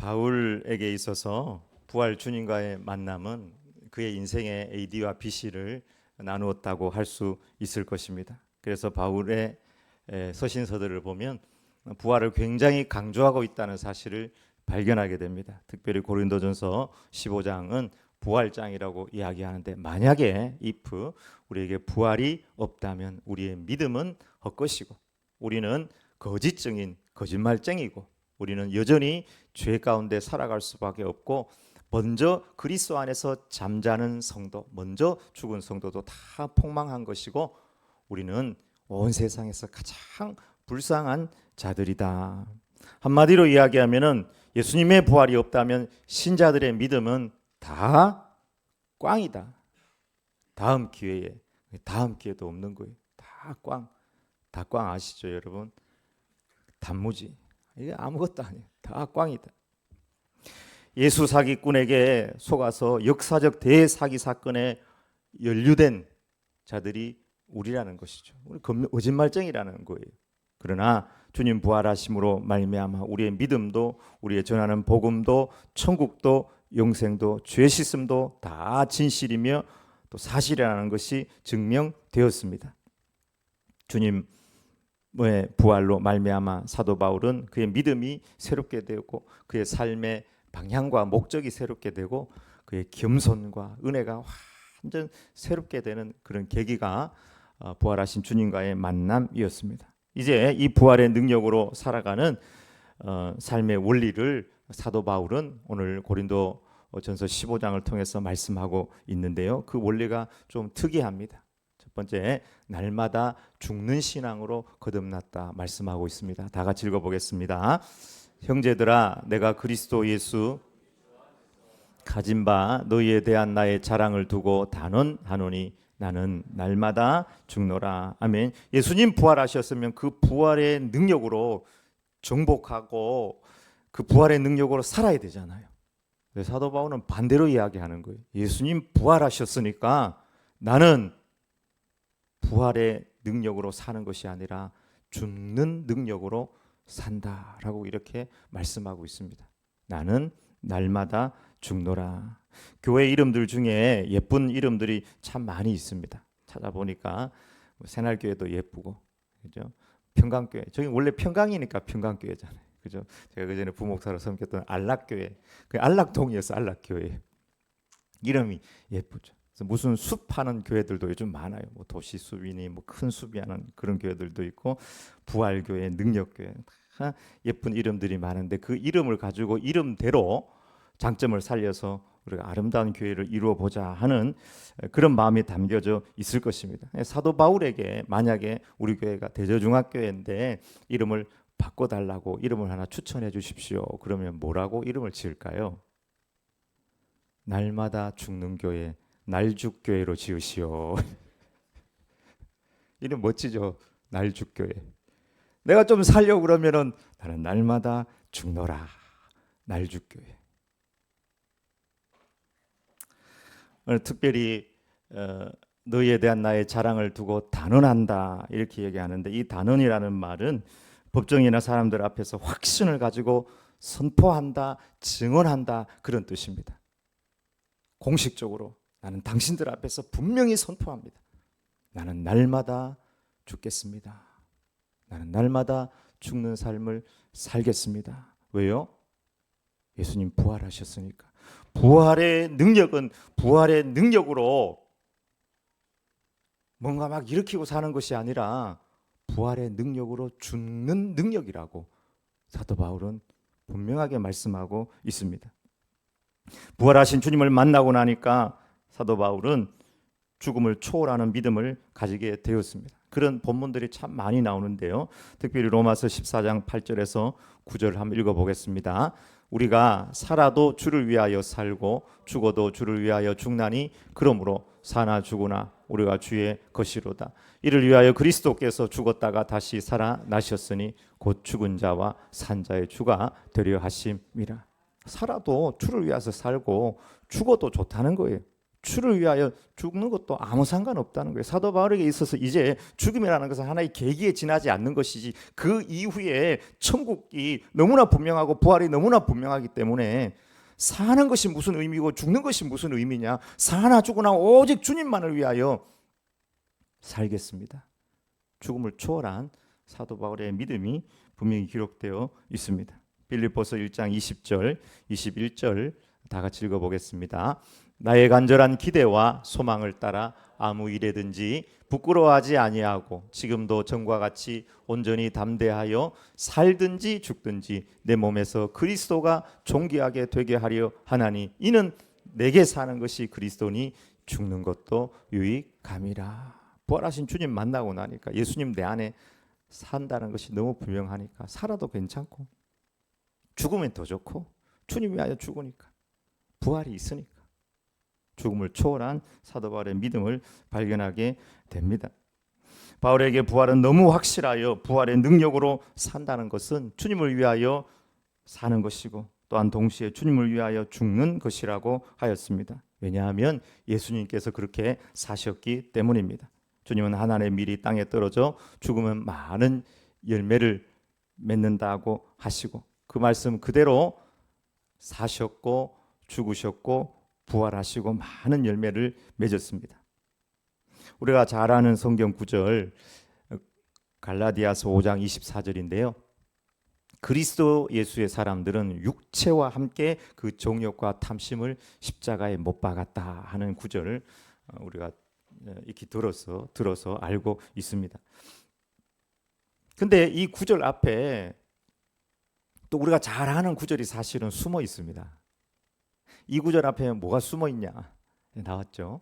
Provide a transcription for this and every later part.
바울에게 있어서 부활 주님과의 만남은 그의 인생의 A와 B씨를 나누었다고 할 수 있을 것입니다. 그래서 바울의 서신서들을 보면 부활을 굉장히 강조하고 있다는 사실을 발견하게 됩니다. 특별히 고린도전서 15장은 부활장이라고 이야기하는데, 만약에 if 우리에게 부활이 없다면 우리의 믿음은 헛것이고 우리는 거짓증인 거짓말쟁이고 우리는 여전히 죄 가운데 살아갈 수밖에 없고, 먼저 그리스도 안에서 잠자는 성도, 먼저 죽은 성도도 다 폭망한 것이고 우리는 온 세상에서 가장 불쌍한 자들이다. 한마디로 이야기하면은 예수님의 부활이 없다면 신자들의 믿음은 다 꽝이다. 다음 기회도 없는 거예요. 다 꽝 아시죠, 여러분? 단무지. 이게 아무것도 아니에요. 다 꽝이다. 예수 사기꾼에게 속아서 역사적 대사기 사건에 연루된 자들이 우리라는 것이죠. 우리 거짓말쟁이라는 거예요. 그러나 주님 부활하심으로 말미암아 우리의 믿음도, 우리의 전하는 복음도, 천국도, 영생도, 죄 씻음도 다 진실이며 또 사실이라는 것이 증명되었습니다. 주님의 부활로 말미암아 사도 바울은 그의 믿음이 새롭게 되었고 그의 삶의 방향과 목적이 새롭게 되고 그의 겸손과 은혜가 완전 새롭게 되는 그런 계기가 부활하신 주님과의 만남이었습니다. 이제 이 부활의 능력으로 살아가는 삶의 원리를 사도 바울은 오늘 고린도전서 15장을 통해서 말씀하고 있는데요. 그 원리가 좀 특이합니다. 첫 번째, 날마다 죽는 신앙으로 거듭났다 말씀하고 있습니다. 다 같이 읽어보겠습니다. 형제들아, 내가 그리스도 예수 가진 바 너희에 대한 나의 자랑을 두고 단언하노니 나는 날마다 죽노라. 아멘. 예수님 부활하셨으면 그 부활의 능력으로 정복하고 그 부활의 능력으로 살아야 되잖아요. 사도 바울은 반대로 이야기하는 거예요. 예수님 부활하셨으니까 나는 부활의 능력으로 사는 것이 아니라 죽는 능력으로 산다라고 이렇게 말씀하고 있습니다. 나는 날마다 죽노라. 교회 이름들 중에 예쁜 이름들이 참 많이 있습니다. 찾아보니까 새날교회도 예쁘고, 그죠? 평강교회, 저기 원래 평강이니까 평강교회잖아요, 그죠? 제가 그전에 부목사로 섬겼던 안락교회, 그 안락동이었어. 안락교회 이름이 예쁘죠. 무슨 숲하는 교회들도 요즘 많아요. 뭐 도시숲이니 뭐 큰 숲이 하는 그런 교회들도 있고, 부활교회, 능력교회, 다 예쁜 이름들이 많은데 그 이름을 가지고 이름대로 장점을 살려서 우리가 아름다운 교회를 이루어 보자 하는 그런 마음이 담겨져 있을 것입니다. 사도 바울에게 만약에 우리 교회가 대저중학교회인데 이름을 바꿔달라고 이름을 하나 추천해 주십시오. 그러면 뭐라고 이름을 지을까요? 날마다 죽는 교회, 날죽교회로 지으시오. 이름 멋지죠? 날죽교회. 내가 좀 살려고 그러면은 나는 날마다 죽노라. 날죽교회. 오늘 특별히 너희에 대한 나의 자랑을 두고 단언한다 이렇게 얘기하는데, 이 단언이라는 말은 법정이나 사람들 앞에서 확신을 가지고 선포한다, 증언한다 그런 뜻입니다. 공식적으로 나는 당신들 앞에서 분명히 선포합니다. 나는 날마다 죽겠습니다. 나는 날마다 죽는 삶을 살겠습니다. 왜요? 예수님 부활하셨으니까. 부활의 능력은 부활의 능력으로 뭔가 막 일으키고 사는 것이 아니라 부활의 능력으로 죽는 능력이라고 사도 바울은 분명하게 말씀하고 있습니다. 부활하신 주님을 만나고 나니까 사도 바울은 죽음을 초월하는 믿음을 가지게 되었습니다. 그런 본문들이 참 많이 나오는데요. 특별히 로마서 14장 8절에서 9절을 한번 읽어보겠습니다. 우리가 살아도 주를 위하여 살고 죽어도 주를 위하여 죽나니 그러므로 사나 죽으나 우리가 주의 것이로다. 이를 위하여 그리스도께서 죽었다가 다시 살아나셨으니 곧 죽은 자와 산 자의 주가 되려 하심이라. 살아도 주를 위해서 살고 죽어도 좋다는 거예요. 주를 위하여 죽는 것도 아무 상관없다는 거예요. 사도 바울에게 있어서 이제 죽음이라는 것은 하나의 계기에 지나지 않는 것이지, 그 이후에 천국이 너무나 분명하고 부활이 너무나 분명하기 때문에 사는 것이 무슨 의미고 죽는 것이 무슨 의미냐. 사나 죽으나 오직 주님만을 위하여 살겠습니다. 죽음을 초월한 사도 바울의 믿음이 분명히 기록되어 있습니다. 빌립보서 1장 20절 21절 다 같이 읽어보겠습니다. 나의 간절한 기대와 소망을 따라 아무 일에든지 부끄러워하지 아니하고 지금도 전과 같이 온전히 담대하여 살든지 죽든지 내 몸에서 그리스도가 존귀하게 되게 하려 하나니 이는 내게 사는 것이 그리스도니 죽는 것도 유익함이라. 부활하신 주님 만나고 나니까 예수님 내 안에 산다는 것이 너무 분명하니까 살아도 괜찮고 죽으면 더 좋고 주님 위하여 죽으니까 부활이 있으니까 죽음을 초월한 사도 바울의 믿음을 발견하게 됩니다. 바울에게 부활은 너무 확실하여 부활의 능력으로 산다는 것은 주님을 위하여 사는 것이고 또한 동시에 주님을 위하여 죽는 것이라고 하였습니다. 왜냐하면 예수님께서 그렇게 사셨기 때문입니다. 주님은 하나님의 밀이 땅에 떨어져 죽으면 많은 열매를 맺는다고 하시고 그 말씀 그대로 사셨고 죽으셨고 부활하시고 많은 열매를 맺었습니다. 우리가 잘 아는 성경 구절 갈라디아서 5장 24절인데요. 그리스도 예수의 사람들은 육체와 함께 그 정욕과 탐심을 십자가에 못 박았다 하는 구절을 우리가 익히 들어서 알고 있습니다. 근데 이 구절 앞에 또 우리가 잘 아는 구절이 사실은 숨어 있습니다. 이 구절 앞에 뭐가 숨어 있냐 나왔죠.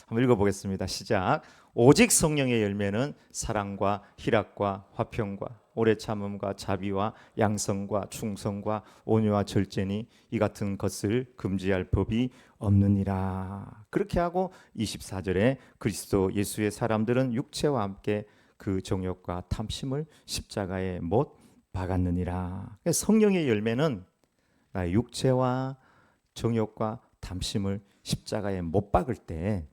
한번 읽어보겠습니다. 시작. 오직 성령의 열매는 사랑과 희락과 화평과 오래 참음과 자비와 양성과 충성과 온유와 절제니 이 같은 것을 금지할 법이 없느니라. 그렇게 하고 24절에 그리스도 예수의 사람들은 육체와 함께 그 정욕과 탐심을 십자가에 못 박았느니라. 성령의 열매는 나의 육체와 정욕과 탐심을 십자가에 못 박을 때,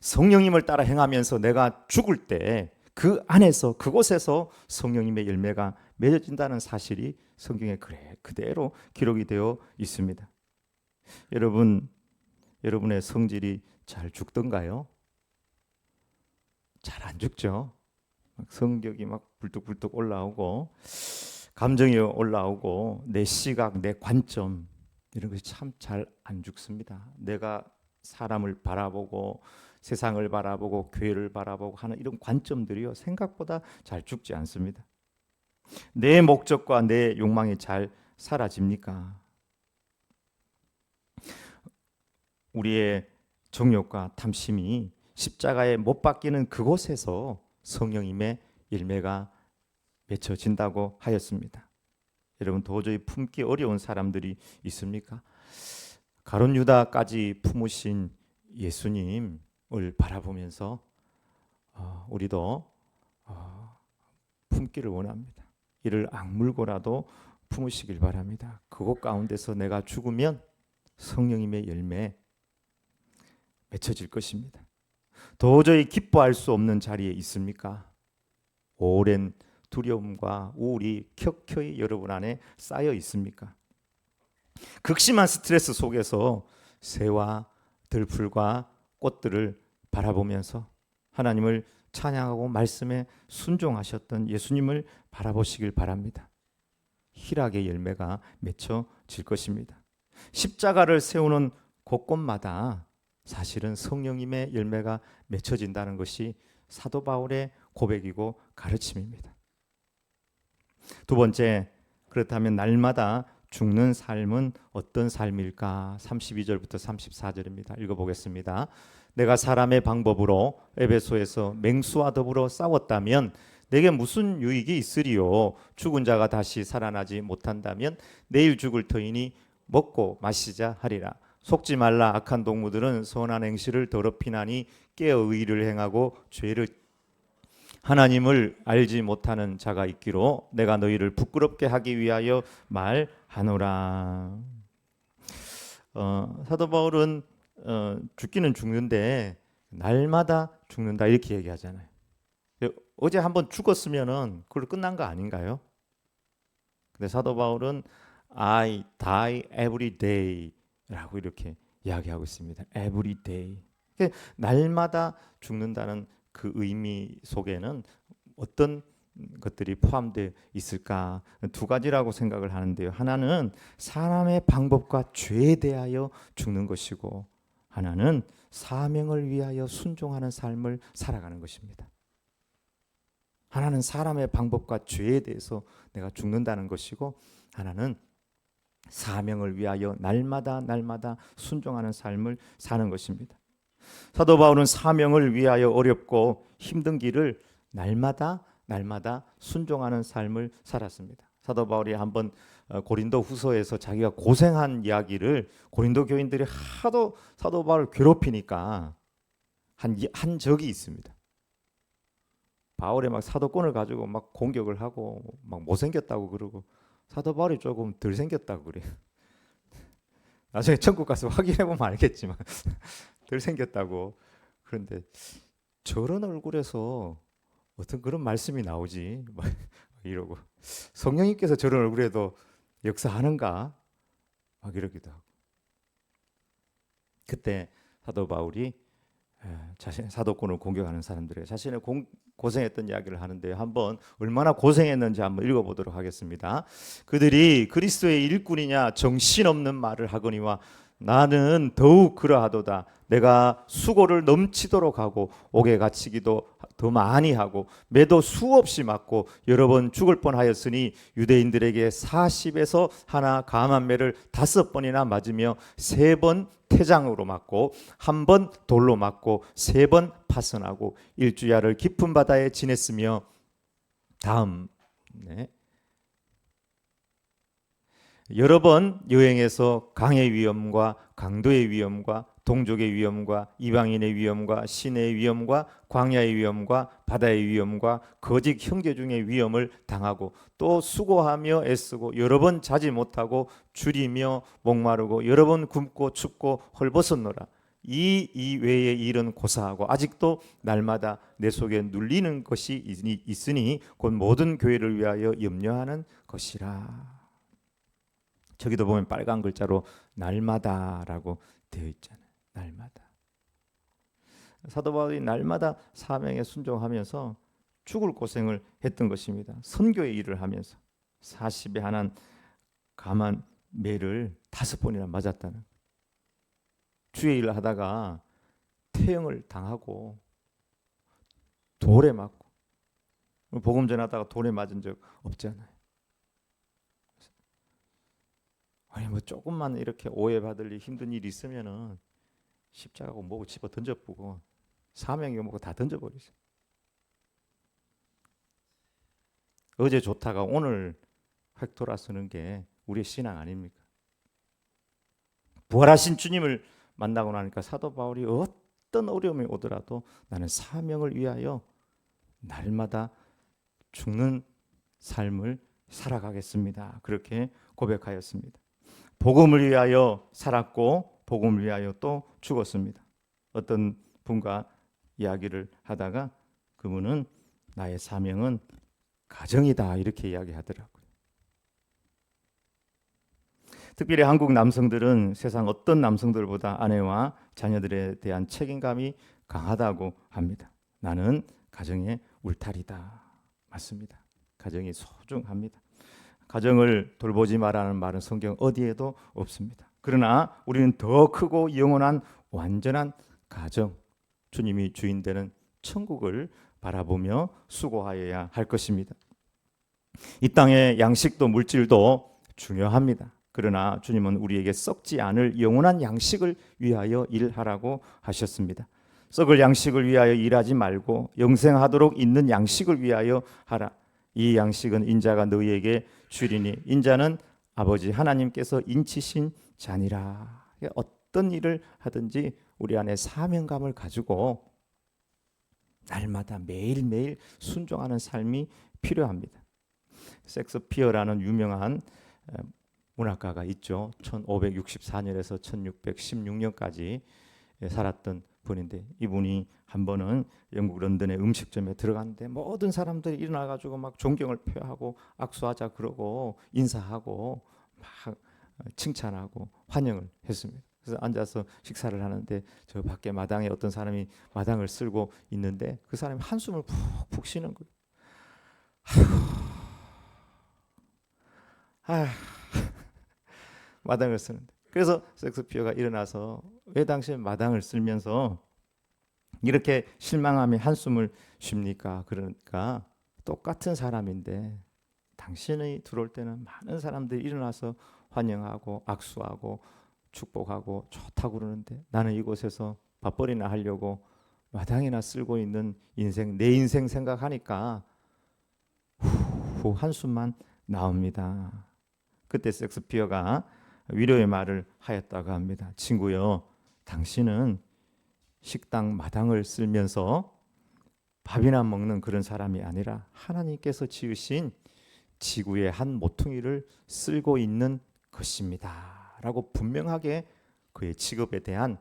성령님을 따라 행하면서 내가 죽을 때 그 안에서 그곳에서 성령님의 열매가 맺어진다는 사실이 성경에 그대로 기록이 되어 있습니다. 여러분의 성질이 잘 죽던가요? 잘 안 죽죠. 성격이 막 불뚝불뚝 올라오고 감정이 올라오고 내 시각, 내 관점 이런 것이 참 잘 안 죽습니다. 내가 사람을 바라보고 세상을 바라보고 교회를 바라보고 하는 이런 관점들이요 생각보다 잘 죽지 않습니다. 내 목적과 내 욕망이 잘 사라집니까? 우리의 정욕과 탐심이 십자가에 못 박히는 그곳에서 성령님의 열매가 맺혀진다고 하였습니다. 여러분 도저히 품기 어려운 사람들이 있습니까? 가룟 유다까지 품으신 예수님을 바라보면서 우리도 품기를 원합니다. 이를 악물고라도 품으시길 바랍니다. 그곳 가운데서 내가 죽으면 성령님의 열매 맺혀질 것입니다. 도저히 기뻐할 수 없는 자리에 있습니까? 오랜 두려움과 우울이 켜켜이 여러분 안에 쌓여 있습니까? 극심한 스트레스 속에서 새와 들풀과 꽃들을 바라보면서 하나님을 찬양하고 말씀에 순종하셨던 예수님을 바라보시길 바랍니다. 희락의 열매가 맺혀질 것입니다. 십자가를 세우는 곳곳마다 사실은 성령님의 열매가 맺혀진다는 것이 사도 바울의 고백이고 가르침입니다. 두 번째, 그렇다면 날마다 죽는 삶은 어떤 삶일까? 32절부터 34절입니다. 읽어보겠습니다. 내가 사람의 방법으로 에베소에서 맹수와 더불어 싸웠다면 내게 무슨 유익이 있으리요? 죽은 자가 다시 살아나지 못한다면 내일 죽을 터이니 먹고 마시자 하리라. 속지 말라. 악한 동무들은 선한 행실을 더럽히나니 깨어 의를 행하고 죄를 하나님을 알지 못하는 자가 있기로 내가 너희를 부끄럽게 하기 위하여 말하노라. 사도 바울은 죽기는 죽는데 날마다 죽는다 이렇게 얘기하잖아요. 어제 한번 죽었으면은 그걸로 끝난 거 아닌가요? 근데 사도 바울은 I die every day라고 이렇게 이야기하고 있습니다. Every day. 날마다 죽는다는 그 의미 속에는 어떤 것들이 포함되어 있을까? 두 가지라고 생각을 하는데요. 하나는 사람의 방법과 죄에 대하여 죽는 것이고, 하나는 사명을 위하여 순종하는 삶을 살아가는 것입니다. 하나는 사람의 방법과 죄에 대해서 내가 죽는다는 것이고, 하나는 사명을 위하여 날마다 순종하는 삶을 사는 것입니다. 사도 바울은 사명을 위하여 어렵고 힘든 길을 날마다 순종하는 삶을 살았습니다. 사도 바울이 한번 고린도 후서에서 자기가 고생한 이야기를 고린도 교인들이 하도 사도 바울을 괴롭히니까 한 적이 있습니다. 바울의 막 사도권을 가지고 막 공격을 하고 막 못생겼다고 그러고, 사도 바울이 조금 덜 생겼다고 그래요. 나중에 천국 가서 확인해 보면 알겠지만 덜 생겼다고. 그런데 저런 얼굴에서 어떤 그런 말씀이 나오지 막 이러고, 성령님께서 저런 얼굴에도 역사하는가 막 이러기도 하고. 그때 사도 바울이 자신의 사도권을 공격하는 사람들에게 자신의 고생했던 이야기를 하는데, 한번 얼마나 고생했는지 한번 읽어보도록 하겠습니다. 그들이 그리스도의 일꾼이냐 정신없는 말을 하거니와 나는 더욱 그러하도다. 내가 수고를 넘치도록 하고 옥에 갇히기도 더 많이 하고 매도 수없이 맞고 여러 번 죽을 뻔하였으니 유대인들에게 40에서 하나 감한 매를 5번이나 맞으며 3번 태장으로 맞고 1번 돌로 맞고 3번 파선하고 일주야를 깊은 바다에 지냈으며 다음 여러 번 여행해서 강의 위험과 강도의 위험과 동족의 위험과 이방인의 위험과 시내의 위험과 광야의 위험과 바다의 위험과 거짓 형제 중의 위험을 당하고 또 수고하며 애쓰고 여러 번 자지 못하고 줄이며 목마르고 여러 번 굶고 춥고 헐벗었노라. 이 외의 일은 고사하고 아직도 날마다 내 속에 눌리는 것이 있으니 곧 모든 교회를 위하여 염려하는 것이라. 저기도 보면 빨간 글자로 날마다라고 되어 있잖아요. 날마다. 사도 바울이 날마다 사명에 순종하면서 죽을 고생을 했던 것입니다. 선교의 일을 하면서 40에 한한 감한 매를 5번이나 맞았다는. 주의 일을 하다가 태형을 당하고 돌에 맞고, 복음 전하다가 돌에 맞은 적 없잖아요. 아니 뭐 조금만 이렇게 오해받을 힘든 일이 있으면은 십자가고 뭐고 집어 던져보고 사명이고 뭐고 다 던져버리죠. 어제 좋다가 오늘 확 돌아서는 게 우리의 신앙 아닙니까? 부활하신 주님을 만나고 나니까 사도 바울이 어떤 어려움이 오더라도 나는 사명을 위하여 날마다 죽는 삶을 살아가겠습니다. 그렇게 고백하였습니다. 복음을 위하여 살았고 복음을 위하여 또 죽었습니다. 어떤 분과 이야기를 하다가 그분은 나의 사명은 가정이다 이렇게 이야기하더라고요. 특별히 한국 남성들은 세상 어떤 남성들보다 아내와 자녀들에 대한 책임감이 강하다고 합니다. 나는 가정의 울타리다. 맞습니다. 가정이 소중합니다. 가정을 돌보지 마라는 말은 성경 어디에도 없습니다. 그러나 우리는 더 크고 영원한 완전한 가정, 주님이 주인 되는 천국을 바라보며 수고하여야 할 것입니다. 이 땅의 양식도 물질도 중요합니다. 그러나 주님은 우리에게 썩지 않을 영원한 양식을 위하여 일하라고 하셨습니다. 썩을 양식을 위하여 일하지 말고 영생하도록 있는 양식을 위하여 하라. 이 양식은 인자가 너희에게 주리니 인자는 아버지 하나님께서 인치신 자니라. 어떤 일을 하든지 우리 안에 사명감을 가지고 날마다 매일매일 순종하는 삶이 필요합니다. 섹스피어라는 유명한 문학가가 있죠. 1564년에서 1616년까지 살았던 분인데, 이분이 한 번은 영국 런던의 음식점에 들어갔는데 모든 사람들이 일어나가지고 막 존경을 표하고 악수하자 그러고 인사하고 막 칭찬하고 환영을 했습니다. 그래서 앉아서 식사를 하는데 저 밖에 마당에 어떤 사람이 마당을 쓸고 있는데 그 사람이 한숨을 푹푹 쉬는 거예요. 아휴, 마당을 쓰는데. 그래서 섹스피어가 일어나서 왜 당신 마당을 쓸면서 이렇게 실망하며 한숨을 쉽니까? 그러니까 똑같은 사람인데 당신이 들어올 때는 많은 사람들이 일어나서 환영하고 악수하고 축복하고 좋다고 그러는데 나는 이곳에서 밥벌이나 하려고 마당이나 쓸고 있는 인생, 내 인생 생각하니까 후 한숨만 나옵니다. 그때 섹스피어가 위로의 말을 하였다고 합니다. 친구여, 당신은 식당 마당을 쓸면서 밥이나 먹는 그런 사람이 아니라 하나님께서 지으신 지구의 한 모퉁이를 쓸고 있는 것입니다. 라고 분명하게 그의 직업에 대한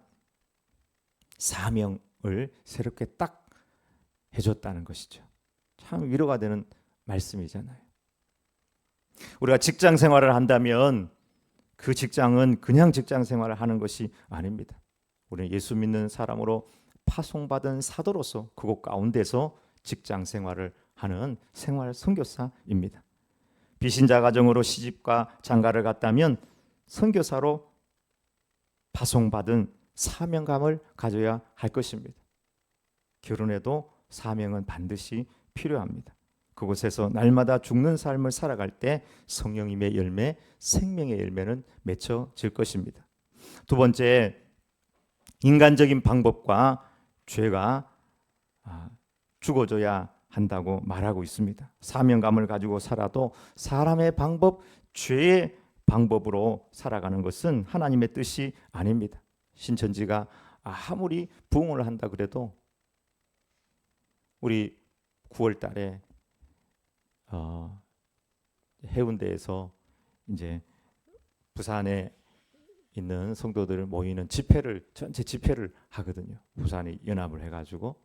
사명을 새롭게 딱 해줬다는 것이죠. 참 위로가 되는 말씀이잖아요. 우리가 직장 생활을 한다면 그 직장은 그냥 직장 생활을 하는 것이 아닙니다. 우리는 예수 믿는 사람으로 파송받은 사도로서 그곳 가운데서 직장 생활을 하는 생활 선교사입니다. 비신자 가정으로 시집과 장가를 갔다면 선교사로 파송받은 사명감을 가져야 할 것입니다. 결혼에도 사명은 반드시 필요합니다. 그곳에서 날마다 죽는 삶을 살아갈 때 성령님의 열매, 생명의 열매는 맺혀질 것입니다. 두 번째, 인간적인 방법과 죄가 죽어져야 한다고 말하고 있습니다. 사명감을 가지고 살아도 사람의 방법, 죄의 방법으로 살아가는 것은 하나님의 뜻이 아닙니다. 신천지가 아무리 부흥을 한다 그래도 우리 9월 달에 해운대에서 이제 부산에 있는 성도들을 모이는 집회를, 전체 집회를 하거든요. 부산이 연합을 해가지고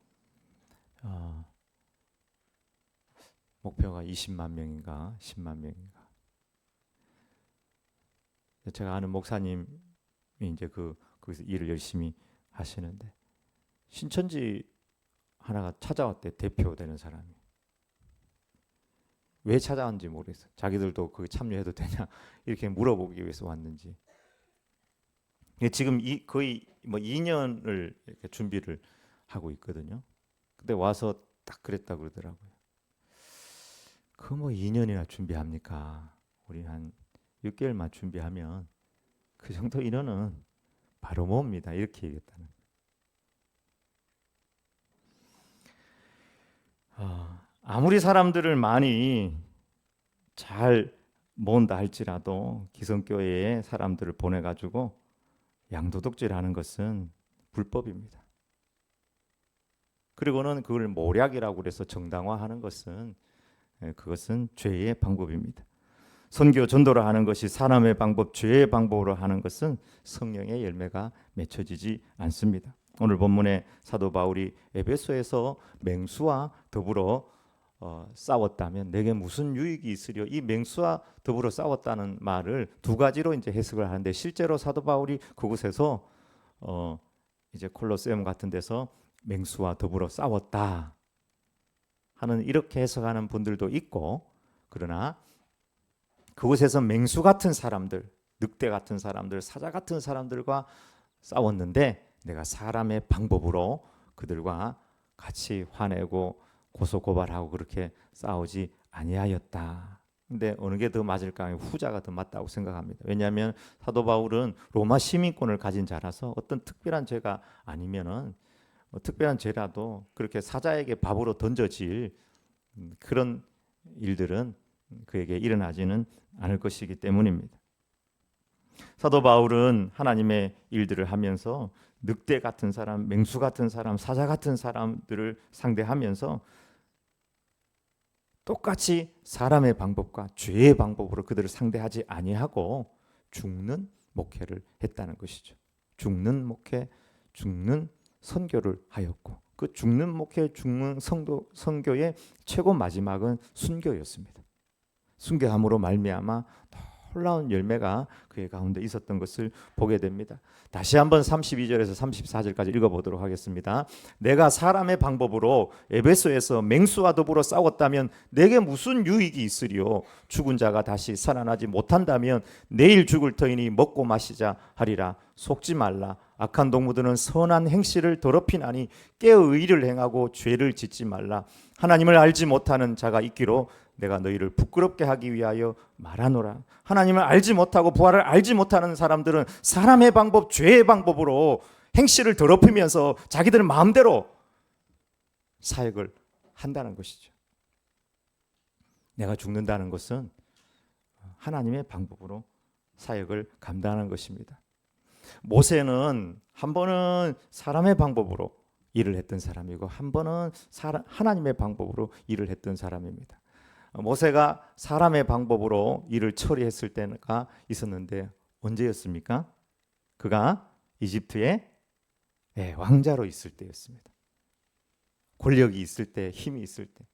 목표가 20만 명인가 10만 명인가. 제가 아는 목사님이 이제 거기서 일을 열심히 하시는데 신천지 하나가 찾아왔대. 대표되는 사람이. 왜 찾아왔는지 모르겠어요. 자기들도 거기 참여해도 되냐 이렇게 물어보기 위해서 왔는지. 지금 거의 뭐 2년을 이렇게 준비를 하고 있거든요. 근데 와서 딱 그랬다 그러더라고요. 그 뭐 2년이나 준비합니까? 우리 한 6개월만 준비하면 그 정도 인원은 바로 모읍니다. 이렇게 얘기했다는. 아무리 사람들을 많이 잘 모은다 할지라도 기성교회에 사람들을 보내가지고 양도덕질하는 것은 불법입니다. 그리고는 그걸 모략이라고 해서 정당화하는 것은 그것은 죄의 방법입니다. 선교 전도를 하는 것이 사람의 방법, 죄의 방법으로 하는 것은 성령의 열매가 맺혀지지 않습니다. 오늘 본문에 사도 바울이 에베소에서 맹수와 더불어 싸웠다면 내게 무슨 유익이 있으려, 이 맹수와 더불어 싸웠다는 말을 두 가지로 이제 해석을 하는데, 실제로 사도 바울이 그곳에서 이제 콜로세움 같은 데서 맹수와 더불어 싸웠다 하는 이렇게 해석하는 분들도 있고, 그러나 그곳에서 맹수 같은 사람들, 늑대 같은 사람들, 사자 같은 사람들과 싸웠는데 내가 사람의 방법으로 그들과 같이 화내고 고소고발하고 그렇게 싸우지 아니하였다. 근데 어느 게 더 맞을까? 후자가 더 맞다고 생각합니다. 왜냐하면 사도 바울은 로마 시민권을 가진 자라서 어떤 특별한 죄가 아니면은 특별한 죄라도 그렇게 사자에게 밥으로 던져질 그런 일들은 그에게 일어나지는 않을 것이기 때문입니다. 사도 바울은 하나님의 일들을 하면서 늑대 같은 사람, 맹수 같은 사람, 사자 같은 사람들을 상대하면서 똑같이 사람의 방법과 죄의 방법으로 그들을 상대하지 아니하고 죽는 목회를 했다는 것이죠. 죽는 목회, 죽는 선교를 하였고 그 죽는 목회, 죽는 선교의 최고 마지막은 순교였습니다. 순교함으로 말미암아 놀라운 열매가 그의 가운데 있었던 것을 보게 됩니다. 다시 한번 32절에서 34절까지 읽어보도록 하겠습니다. 내가 사람의 방법으로 에베소에서 맹수와 더불어 싸웠다면 내게 무슨 유익이 있으리요? 죽은 자가 다시 살아나지 못한다면 내일 죽을 터이니 먹고 마시자 하리라. 속지 말라. 악한 동무들은 선한 행실을 더럽히나니 깨어 의를 행하고 죄를 짓지 말라. 하나님을 알지 못하는 자가 있기로 내가 너희를 부끄럽게 하기 위하여 말하노라. 하나님을 알지 못하고 부활을 알지 못하는 사람들은 사람의 방법, 죄의 방법으로 행실을 더럽히면서 자기들 마음대로 사역을 한다는 것이죠. 내가 죽는다는 것은 하나님의 방법으로 사역을 감당하는 것입니다. 모세는 한 번은 사람의 방법으로 일을 했던 사람이고 한 번은 하나님의 방법으로 일을 했던 사람입니다. 모세가 사람의 방법으로 일을 처리했을 때가 있었는데 언제였습니까? 그가 이집트의 왕자로 있을 때였습니다. 권력이 있을 때, 힘이 있을 때.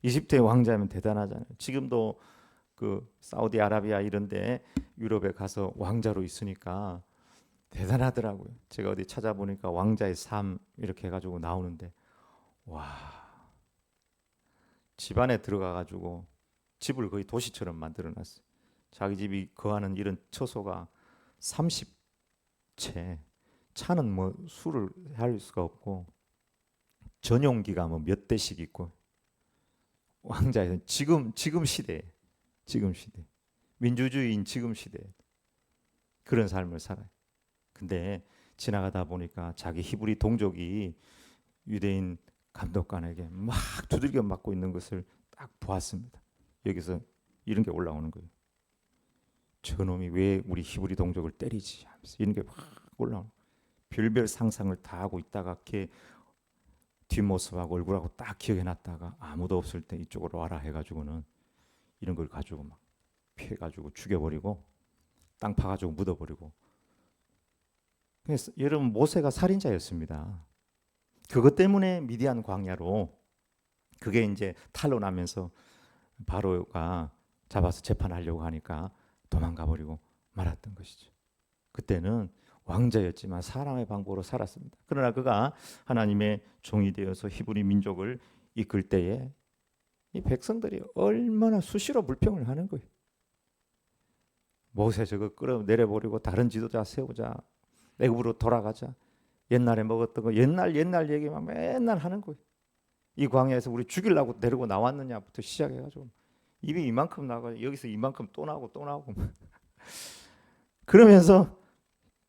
이집트의 왕자면 대단하잖아요. 지금도 그 사우디아라비아 이런데 유럽에 가서 왕자로 있으니까 대단하더라고요. 제가 어디 찾아보니까 왕자의 삶 이렇게 해가지고 나오는데 와. 집안에 들어가가지고 집을 거의 도시처럼 만들어놨어요. 자기 집이 거하는 이런 처소가 30채, 차는 뭐 수를 할 수가 없고 전용기가 뭐 몇 대씩 있고 왕자에서 지금 시대 민주주의인 지금 시대 그런 삶을 살아요. 근데 지나가다 보니까 자기 히브리 동족이 유대인 감독관에게 막 두들겨 맞고 있는 것을 딱 보았습니다. 여기서 이런 게 올라오는 거예요. 저놈이 왜 우리 히브리 동족을 때리지? 하면서 이런 게 막 올라오는 거예요. 별별 상상을 다 하고 있다가 걔 뒷모습하고 얼굴하고 딱 기억해놨다가 아무도 없을 때 이쪽으로 와라 해가지고는 이런 걸 가지고 막 피해가지고 죽여버리고 땅 파가지고 묻어버리고. 그래서 여러분 모세가 살인자였습니다. 그것 때문에 미디안 광야로 그게 이제 탄로나면서 바로가 잡아서 재판하려고 하니까 도망가 버리고 말았던 것이죠. 그때는 왕자였지만 사람의 방법으로 살았습니다. 그러나 그가 하나님의 종이 되어서 히브리 민족을 이끌 때에 이 백성들이 얼마나 수시로 불평을 하는 거예요. 모세 저거 끌어내려버리고 다른 지도자 세우자. 애굽으로 돌아가자. 옛날에 먹었던 거 옛날 얘기만 맨날 하는 거예요. 이 광야에서 우리 죽이려고 데리고 나왔느냐부터 시작해가지고 입이 이만큼 나고 여기서 이만큼 또 나오고 그러면서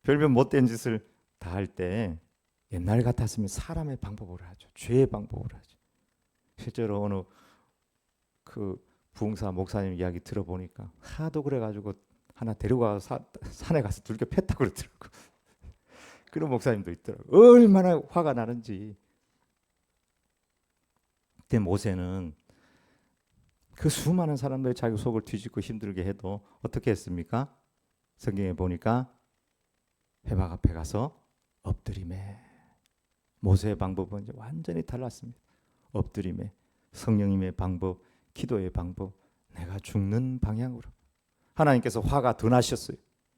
별별 못된 짓을 다 할 때 옛날 같았으면 사람의 방법으로 하죠. 죄의 방법으로 하죠. 실제로 어느 그 부흥사 목사님 이야기 들어보니까 하도 그래가지고 하나 데려가서 산에 가서 들겨 팼다고 그러더라고. 그런 목사님도 있더라고요. 얼마나 화가 나는지. 그때 모세는 그 수많은 사람들이 자기 속을 뒤집고 힘들게 해도 어떻게 했습니까? 성경에 보니까 회막 앞에 가서 엎드리매. 모세의 방법은 이제 완전히 달랐습니다. 엎드리매. 성령님의 방법, 기도의 방법, 내가 죽는 방향으로. 하나님께서 화가 더 나셨어요.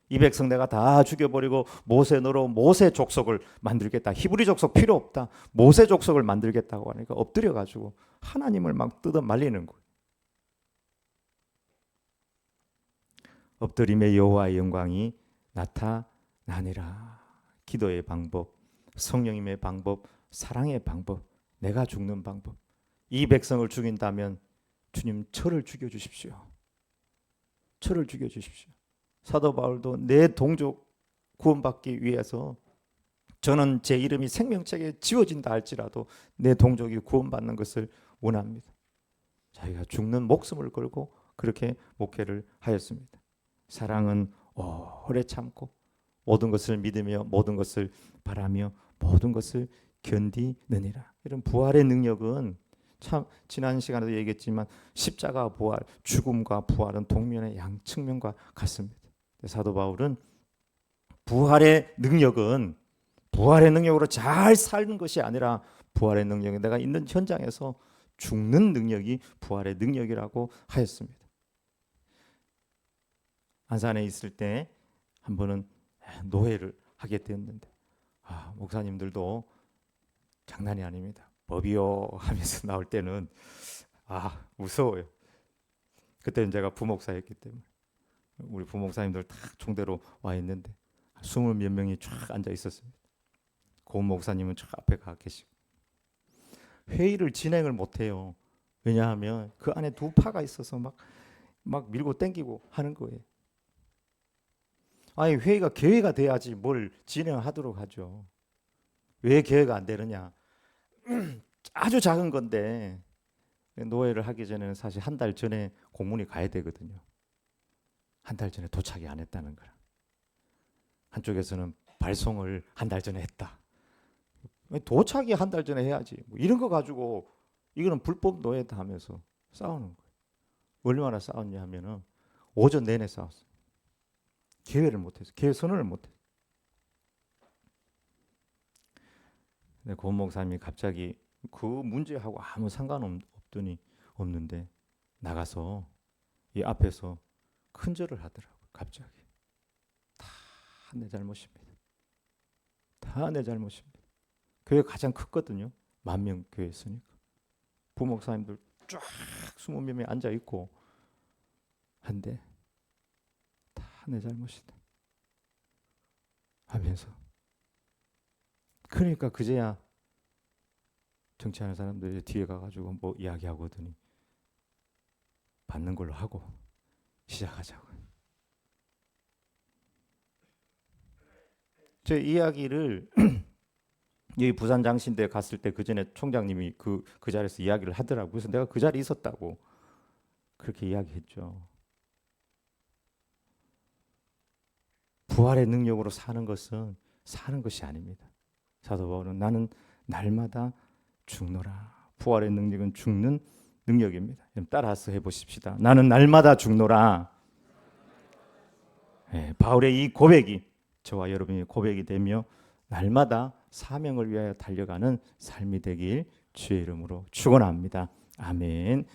이 백성 내가 다 죽여버리고 모세 너로 모세 족속을 만들겠다. 히브리 족속 필요 없다. 모세 족속을 만들겠다고 하니까 엎드려가지고 하나님을 막 뜯어 말리는 거예요. 엎드림의 여호와의 영광이 나타나니라. 기도의 방법, 성령님의 방법, 사랑의 방법, 내가 죽는 방법. 이 백성을 죽인다면 주님 저를 죽여주십시오. 저를 죽여주십시오. 사도 바울도 내 동족 구원받기 위해서 저는 제 이름이 생명책에 지워진다 할지라도 내 동족이 구원받는 것을 원합니다. 자기가 죽는 목숨을 걸고 그렇게 목회를 하였습니다. 사랑은 오래 참고 모든 것을 믿으며 모든 것을 바라며 모든 것을 견디느니라. 이런 부활의 능력은 참 지난 시간에도 얘기했지만 십자가 부활, 죽음과 부활은 동면의 양측면과 같습니다. 사도 바울은 부활의 능력은 부활의 능력으로 잘 사는 것이 아니라 부활의 능력이 내가 있는 현장에서 죽는 능력이 부활의 능력이라고 하였습니다. 안산에 있을 때 한 번은 노회를 하게 되었는데 목사님들도 장난이 아닙니다. 법이요 하면서 나올 때는 무서워요. 그때는 제가 부목사였기 때문에 우리 부목사님들 다 총대로 와 있는데 20몇 명이 쫙 앉아 있었습니다. 고은 목사님은 저 앞에 가 계시고 회의를 진행을 못해요. 왜냐하면 그 안에 두 파가 있어서 막 밀고 땡기고 하는 거예요. 아니 회의가 계획가 돼야지 뭘 진행하도록 하죠. 왜 계획가 안 되느냐? 아주 작은 건데 노회를 하기 전에는 사실 한 달 전에 공문이 가야 되거든요. 한 달 전에 도착이 안 했다는 거라. 한쪽에서는 발송을 한 달 전에 했다. 도착이 한 달 전에 해야지. 뭐 이런 거 가지고 이거는 불법 노예다 하면서 싸우는 거예요. 얼마나 싸웠냐 하면은 오전 내내 싸웠어요. 계획을 못해서 계획 선언을 못해서. 근데 고은 목사님이 갑자기 그 문제하고 아무 없는데 나가서 이 앞에서 큰절을 하더라고요. 갑자기 다 내 잘못입니다. 다 내 잘못입니다. 교회 가장 컸거든요. 10,000명 교회였으니까. 부목사님들 쫙 20몇 명이 앉아 있고 한데 다 내 잘못이다 하면서 그러니까 그제야 정치하는 사람들이 뒤에 가가지고 뭐 이야기하거든요. 받는 걸로 하고 시작하자고. 제 이야기를 여기 부산 장신대 갔을 때 그 전에 총장님이 그 자리에서 이야기를 하더라고요. 그래서 내가 그 자리에 있었다고 그렇게 이야기했죠. 부활의 능력으로 사는 것은 사는 것이 아닙니다. 사도 바울은 나는 날마다 죽노라. 부활의 능력은 죽는 능력입니다. 따라서 해보십시다. 나는 날마다 죽노라. 네, 바울의 이 고백이 저와 여러분의 고백이 되며 날마다 사명을 위하여 달려가는 삶이 되길 주의 이름으로 축원합니다. 아멘.